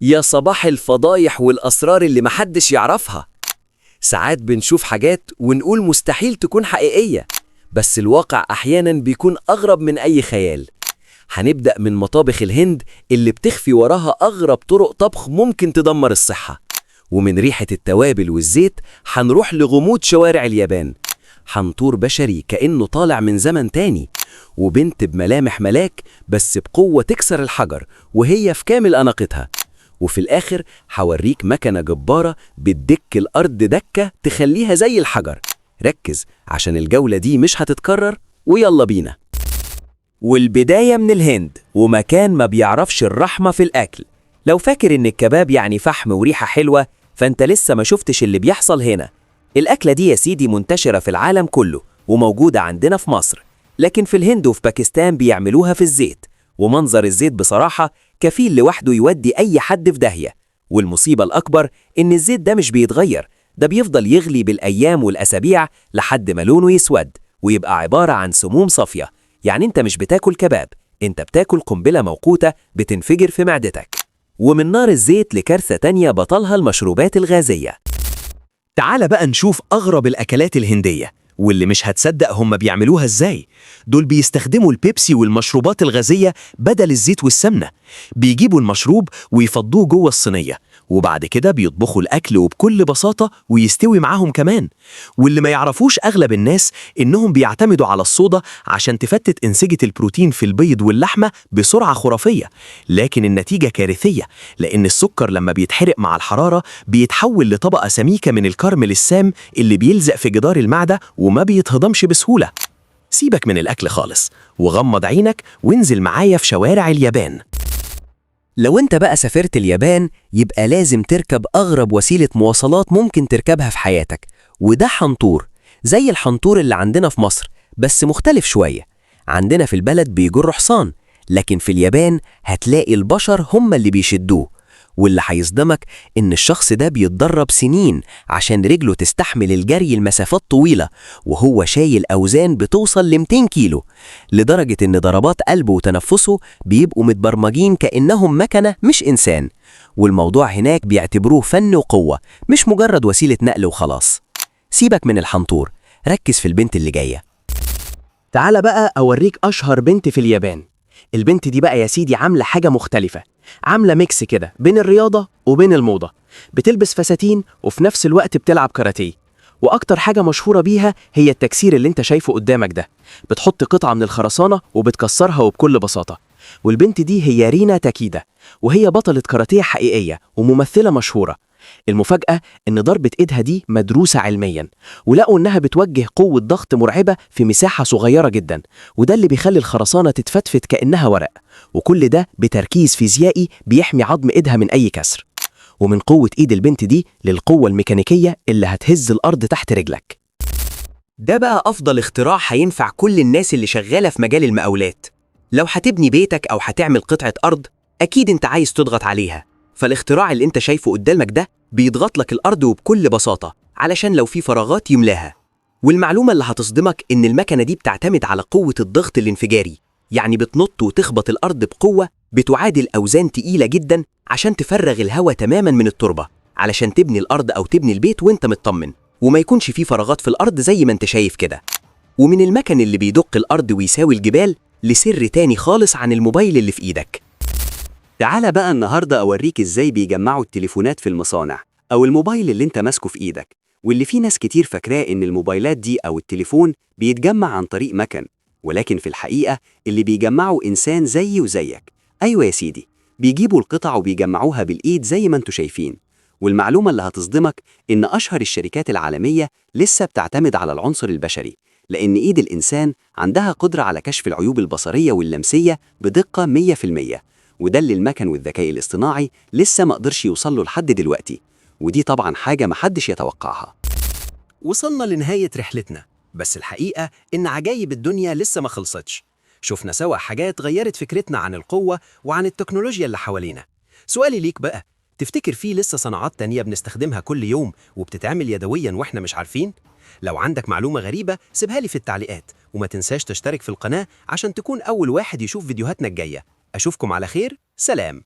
يا صباح الفضايح والأسرار اللي محدش يعرفها. ساعات بنشوف حاجات ونقول مستحيل تكون حقيقية، بس الواقع أحياناً بيكون أغرب من أي خيال. هنبدأ من مطابخ الهند اللي بتخفي وراها أغرب طرق طبخ ممكن تدمر الصحة، ومن ريحة التوابل والزيت هنروح لغموض شوارع اليابان. حنطور بشري كأنه طالع من زمن تاني، وبنت بملامح ملاك بس بقوة تكسر الحجر وهي في كامل أناقتها. وفي الآخر هوريك مكنة جبارة بتدك الأرض دكة تخليها زي الحجر. ركز عشان الجولة دي مش هتتكرر، ويلا بينا. والبداية من الهند، ومكان ما بيعرفش الرحمة في الأكل. لو فاكر إن الكباب يعني فحم وريحة حلوة، فأنت لسه ما شفتش اللي بيحصل هنا. الأكلة دي يا سيدي منتشرة في العالم كله وموجودة عندنا في مصر، لكن في الهند وفي باكستان بيعملوها في الزيت، ومنظر الزيت بصراحة كفيل لوحده يودي أي حد في داهية. والمصيبة الأكبر إن الزيت ده مش بيتغير، ده بيفضل يغلي بالأيام والأسابيع لحد ما لونه يسود ويبقى عبارة عن سموم صافية. يعني انت مش بتاكل كباب، انت بتاكل قنبلة موقوتة بتنفجر في معدتك. ومن نار الزيت لكارثة تانية بطلها المشروبات الغازية. تعال بقى نشوف أغرب الأكلات الهندية، واللي مش هتصدق هم بيعملوها إزاي. دول بيستخدموا البيبسي والمشروبات الغازية بدل الزيت والسمنة. بيجيبوا المشروب ويفضوه جوه الصينية، وبعد كده بيطبخوا الأكل وبكل بساطة ويستوي معاهم كمان. واللي ما يعرفوش أغلب الناس إنهم بيعتمدوا على الصودا عشان تفتت إنسجة البروتين في البيض واللحمة بسرعة خرافية، لكن النتيجة كارثية، لأن السكر لما بيتحرق مع الحرارة بيتحول لطبقة سميكة من الكرمل السام اللي بيلزق في جدار المعدة وما بيتهضمش بسهولة. سيبك من الأكل خالص وغمض عينك وانزل معايا في شوارع اليابان. لو انت بقى سافرت اليابان، يبقى لازم تركب أغرب وسيلة مواصلات ممكن تركبها في حياتك، وده حنطور زي الحنطور اللي عندنا في مصر، بس مختلف شوية. عندنا في البلد بيجر حصان، لكن في اليابان هتلاقي البشر هم اللي بيشدوه. واللي هيصدمك إن الشخص ده بيتدرب سنين عشان رجله تستحمل الجري المسافات طويلة، وهو شايل أوزان بتوصل ل 200 كيلو، لدرجة إن ضربات قلبه وتنفسه بيبقوا متبرمجين كأنهم مكنة مش إنسان. والموضوع هناك بيعتبروه فن وقوة، مش مجرد وسيلة نقل وخلاص. سيبك من الحنطور، ركز في البنت اللي جاية. تعال بقى أوريك أشهر بنت في اليابان. البنت دي بقى يا سيدي عاملة حاجة مختلفة، عاملة ميكس كده بين الرياضة وبين الموضة. بتلبس فساتين وفي نفس الوقت بتلعب كاراتيه، وأكتر حاجة مشهورة بيها هي التكسير اللي انت شايفه قدامك ده. بتحط قطعة من الخرسانة وبتكسرها وبكل بساطة. والبنت دي هي رينا تاكيدا، وهي بطلة كاراتيه حقيقية وممثلة مشهورة. المفاجأة إن ضربة إيدها دي مدروسة علمياً، ولقوا إنها بتوجه قوة ضغط مرعبة في مساحة صغيرة جداً، وده اللي بيخلي الخرسانة تتفتفت كأنها ورق، وكل ده بتركيز فيزيائي بيحمي عظم إيدها من أي كسر. ومن قوة إيد البنت دي للقوة الميكانيكية اللي هتهز الأرض تحت رجلك. ده بقى أفضل اختراع هينفع كل الناس اللي شغالة في مجال المقاولات. لو هتبني بيتك أو هتعمل قطعة أرض، أكيد أنت عايز تضغط عليها، فالاختراع اللي انت شايفه قدامك ده بيضغط لك الأرض وبكل بساطة علشان لو في فراغات يملاها. والمعلومة اللي هتصدمك إن المكنة دي بتعتمد على قوة الضغط الانفجاري، يعني بتنط وتخبط الأرض بقوة بتعادل أوزان تقيلة جدا عشان تفرغ الهواء تماما من التربة، علشان تبني الأرض أو تبني البيت وانت مطمن وما يكونش فيه فراغات في الأرض زي ما انت شايف كده. ومن المكن اللي بيدق الأرض ويساوي الجبال لسر تاني خالص عن الموبايل اللي في إيدك. تعال بقى النهاردة أوريك إزاي بيجمعوا التليفونات في المصانع، أو الموبايل اللي انت ماسكه في إيدك، واللي في ناس كتير فاكراه إن الموبايلات دي أو التليفون بيتجمع عن طريق مكن، ولكن في الحقيقة اللي بيجمعه إنسان زيي وزيك. أيوة يا سيدي، بيجيبوا القطع وبيجمعوها بالإيد زي ما انتوا شايفين. والمعلومة اللي هتصدمك إن أشهر الشركات العالمية لسه بتعتمد على العنصر البشري، لأن إيد الإنسان عندها قدرة على كشف العيوب البصرية واللمسية بدقة 100%، وده اللي المكن والذكاء الاصطناعي لسه ما قدرش يوصل له لحد دلوقتي، ودي طبعا حاجة محدش يتوقعها. وصلنا لنهاية رحلتنا، بس الحقيقة إن عجايب الدنيا لسه ما خلصتش. شفنا سوا حاجات غيرت فكرتنا عن القوة وعن التكنولوجيا اللي حوالينا. سؤالي ليك بقى، تفتكر فيه لسه صناعات تانية بنستخدمها كل يوم وبتتعمل يدوياً وإحنا مش عارفين؟ لو عندك معلومة غريبة سيبها لي في التعليقات، وما تنساش تشترك في القناة عشان تكون أول واحد يشوف فيديوهاتنا الجاية. أشوفكم على خير، سلام.